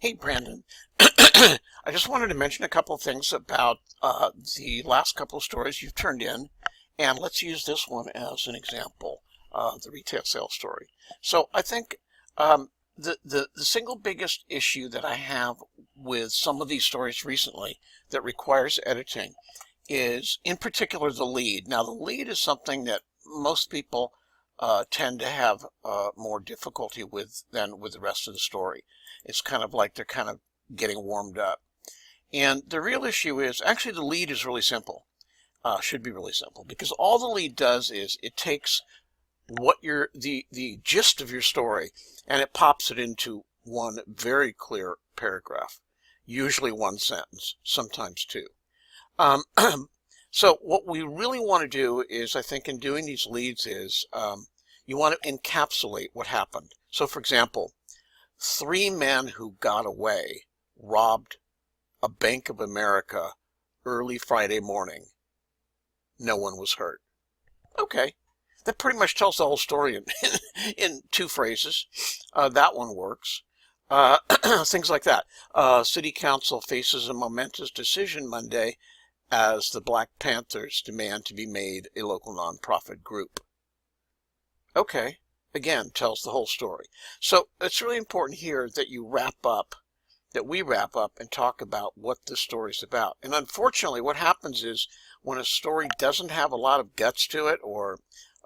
Hey, Brandon. I just wanted to mention a couple of things about the last couple of stories you've turned in, and let's use this one as an example, the retail sales story. So I think the single biggest issue that I have with some of these stories recently that requires editing is, in particular, the lead. Now, the lead is something that most people tend to have more difficulty with than with the rest of the story. It's kind of like they're kind of getting warmed up. And the real issue is, actually the lead is really simple, should be really simple, because all the lead does is it takes what the gist of your story and it pops it into one very clear paragraph, usually one sentence, sometimes two. Um, so what we really want to do is, I think, in doing these leads is you want to encapsulate what happened. So, for example, 3 men who got away robbed a Bank of America early Friday morning. No one was hurt. Okay, that pretty much tells the whole story in 2 phrases. That one works. Things like that. City Council faces a momentous decision Monday as the Black Panthers demand to be made a local nonprofit group. Okay, again, tells the whole story. So it's really important here that you wrap up, that we wrap up and talk about what this story is about. And unfortunately, what happens is when a story doesn't have a lot of guts to it, or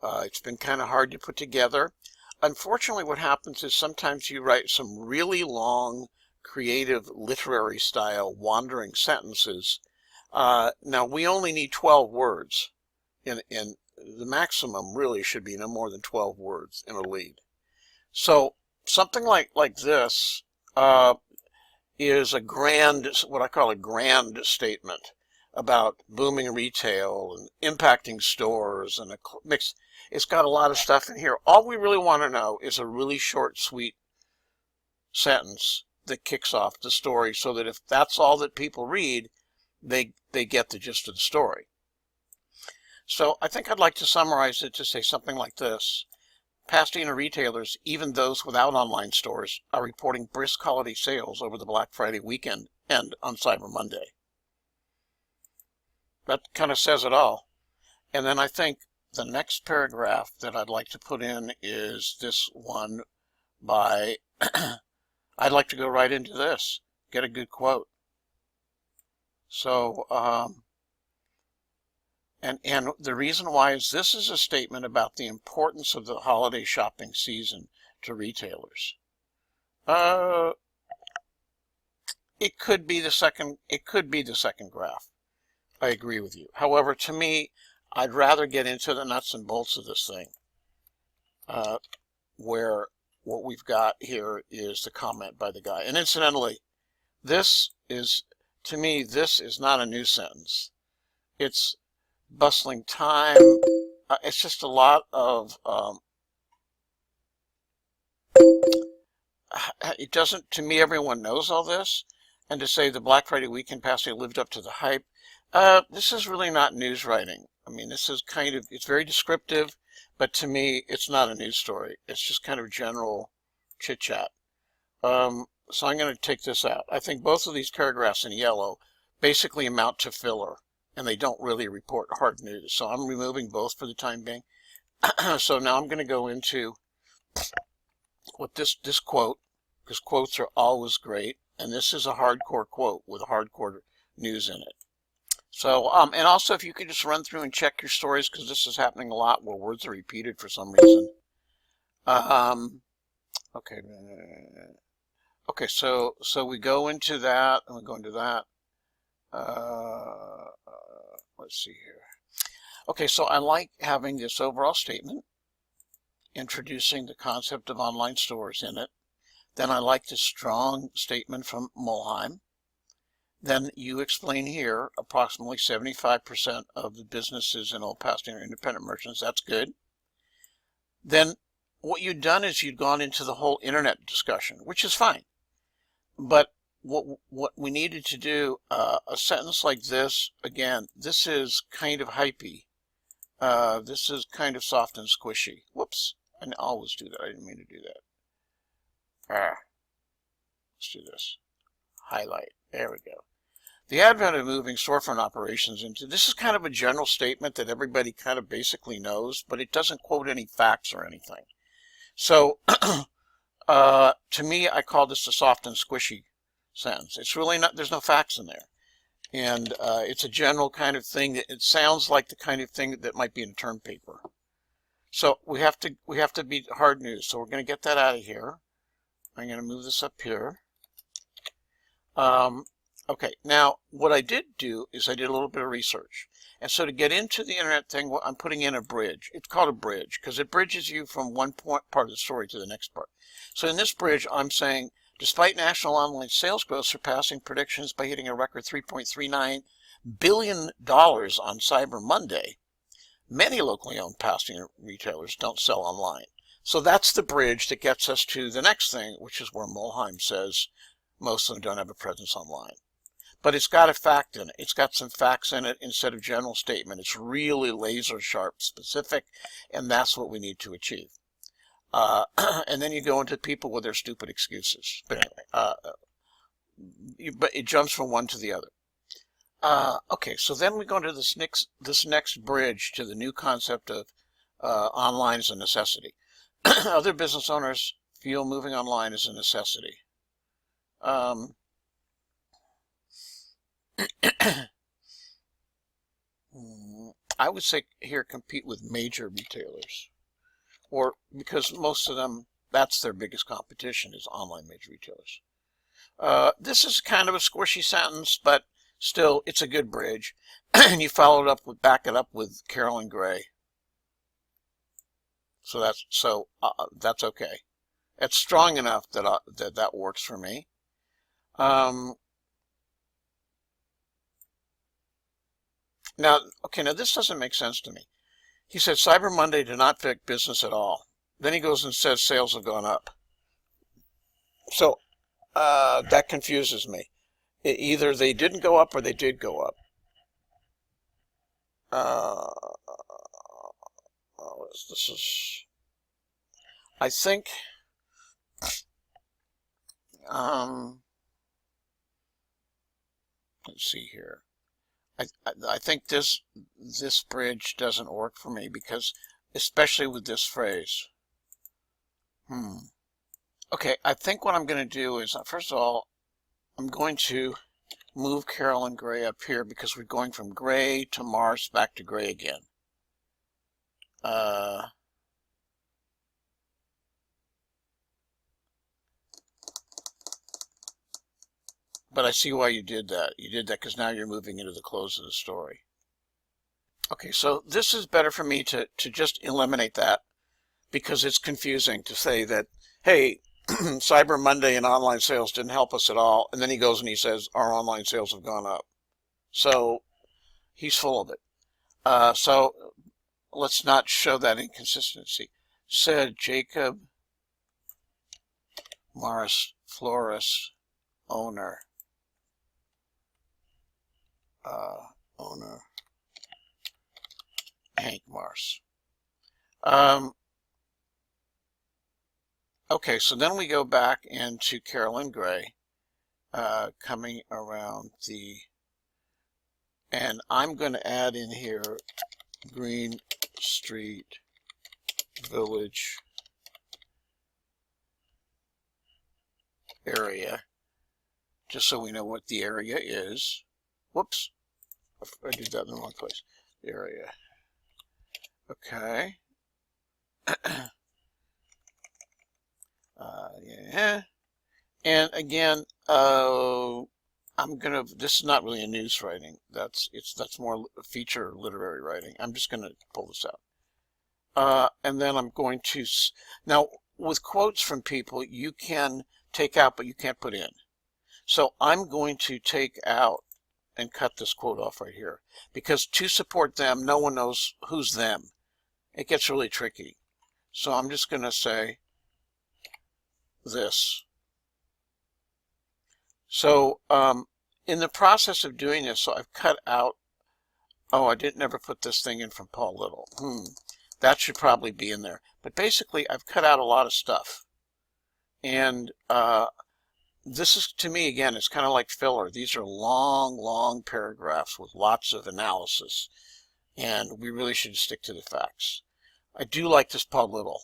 it's been kind of hard to put together, unfortunately what happens is sometimes you write some really long, creative, literary style wandering sentences. Now, we only need 12 words in the maximum really should be no more than 12 words in a lead. So something like this is a grand, what I call a grand statement about booming retail and impacting stores and a mix. It's got a lot of stuff in here. All we really want to know is a really short, sweet sentence that kicks off the story, so that if that's all that people read, they get the gist of the story. So I think I'd like to summarize it to say something like this. Pasadena retailers, even those without online stores, are reporting brisk holiday sales over the Black Friday weekend and on Cyber Monday. That kind of says it all. And then I think the next paragraph that I'd like to put in is this one by, I'd like to go right into this, get a good quote. So, and the reason why is this is a statement about the importance of the holiday shopping season to retailers. It could be the second graph. I agree with you. However, to me, I'd rather get into the nuts and bolts of this thing, where what we've got here is the comment by the guy. And incidentally, this is, to me, this is not a new sentence. It's bustling time. It's just a lot of, it doesn't, to me, everyone knows all this. And to say the Black Friday weekend Pasadena lived up to the hype, this is really not news writing. I mean, this is kind of, it's very descriptive, but to me, it's not a news story. It's just kind of general chit-chat. So I'm going to take this out. I think both of these paragraphs in yellow basically amount to filler, and they don't really report hard news. So I'm removing both for the time being. So now I'm going to go into what this quote, because quotes are always great, and this is a hardcore quote with hardcore news in it. So, and also if you could just run through and check your stories, because this is happening a lot where words are repeated for some reason. Okay. Okay, so we go into that, and we go into that. Let's see here. Okay, so I like having this overall statement, introducing the concept of online stores in it. Then I like this strong statement from Mulheim. Then you explain here approximately 75% of the businesses in Old Pasadena are independent merchants. That's good. Then what you've done is you've gone into the whole internet discussion, which is fine. But what we needed to do, a sentence like this, again, this is kind of hypey. This is kind of soft and squishy. Whoops, I always do that. I didn't mean to do that. Let's do this. Highlight. There we go. The advent of moving storefront operations into, this is kind of a general statement that everybody kind of basically knows, but it doesn't quote any facts or anything. So, to me, I call this a soft and squishy sentence. It's really not, there's no facts in there. And it's a general kind of thing. It sounds like the kind of thing that might be in a term paper. So we have to be hard news. So we're going to get that out of here. I'm going to move this up here. Okay, now what I did do is I did a little bit of research. And so to get into the internet thing, I'm putting in a bridge. It's called a bridge because it bridges you from one part of the story to the next part. So in this bridge, I'm saying, despite national online sales growth surpassing predictions by hitting a record $3.39 billion on Cyber Monday, many locally owned packaging retailers don't sell online. So that's the bridge that gets us to the next thing, which is where Mulheim says most of them don't have a presence online. But it's got a fact in it. It's got some facts in it instead of general statement. It's really laser sharp specific, and that's what we need to achieve. And then you go into people with their stupid excuses. But anyway, but it jumps from one to the other. Okay, so then we go into this next bridge to the new concept of online as a necessity. Other business owners feel moving online is a necessity. I would say here compete with major retailers, or because most of them, that's their biggest competition is online major retailers. This is kind of a squishy sentence, but still, it's a good bridge. And you followed up with, back it up with Carolyn Gray. So that's okay. It's strong enough that that works for me. Now this doesn't make sense to me. He said Cyber Monday did not affect business at all. Then he goes and says sales have gone up. So that confuses me. Either they didn't go up or they did go up. This is, I think, let's see here. I think this bridge doesn't work for me because, especially with this phrase. Okay, I think what I'm going to do is, first of all, I'm going to move Carolyn Gray up here because we're going from gray to Mars back to gray again. But I see why you did that. You did that because now you're moving into the close of the story. Okay, so this is better for me to just eliminate that because it's confusing to say that, hey, Cyber Monday and online sales didn't help us at all. And then he goes and he says, our online sales have gone up. So he's full of it. So let's not show that inconsistency. Said Jacob Morris Flores, owner Hank Mars. Okay, so then we go back into Carolyn Gray, coming around the, and I'm going to add in here Green Street Village area, just so we know what the area is. Whoops, I did that in the wrong place. The area. Okay. Yeah. And again, this is not really a news writing. That's more feature literary writing. I'm just gonna pull this out. And then I'm going to, now with quotes from people, you can take out, but you can't put in. So I'm going to take out and cut this quote off right here, because to support them, no one knows who's them. It gets really tricky. So I'm just going to say this. So in the process of doing this, so I've cut out, oh, I didn't ever put this thing in from Paul Little. That should probably be in there. But basically, I've cut out a lot of stuff. And this is, to me, again, it's kind of like filler. These are long, long paragraphs with lots of analysis, and we really should stick to the facts. I do like this Paul Little.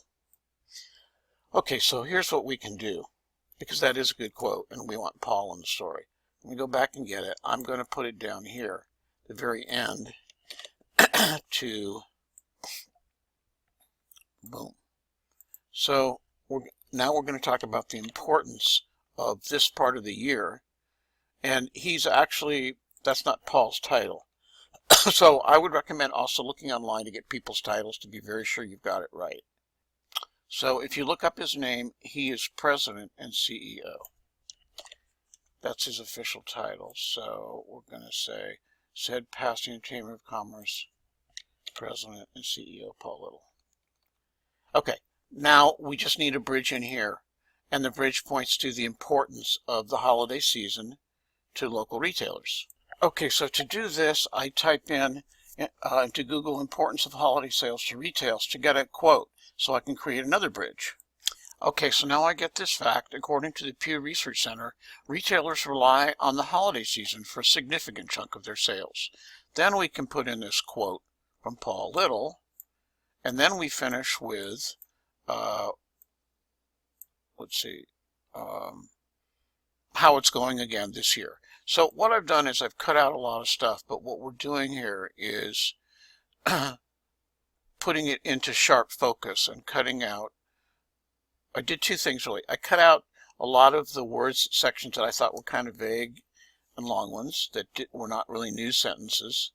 Okay, so here's what we can do, because that is a good quote, and we want Paul in the story. Let me go back and get it. I'm going to put it down here, the very end, to boom. So now we're going to talk about the importance of this part of the year, and he's actually, that's not Paul's title. So I would recommend also looking online to get people's titles to be very sure you've got it right. So if you look up his name, he is President and CEO. That's his official title. So we're going to say, said Pasadena Chamber of Commerce, President and CEO Paul Little. Okay, now we just need a bridge in here. And the bridge points to the importance of the holiday season to local retailers. Okay, so to do this, I type in into Google importance of holiday sales to retailers to get a quote, so I can create another bridge. Okay, so now I get this fact. According to the Pew Research Center, retailers rely on the holiday season for a significant chunk of their sales. Then we can put in this quote from Paul Little, and then we finish with, let's see, how it's going again this year. So what I've done is I've cut out a lot of stuff, but what we're doing here is putting it into sharp focus and cutting out. I did two things really. I cut out a lot of the words sections that I thought were kind of vague and long ones that were not really new sentences.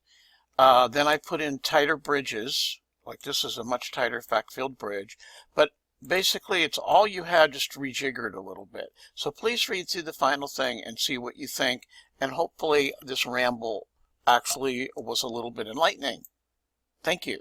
Then I put in tighter bridges, like this is a much tighter fact-filled bridge, but basically it's all you had, just to rejigger it a little bit. So please read through the final thing and see what you think, and hopefully this ramble actually was a little bit enlightening. Thank you.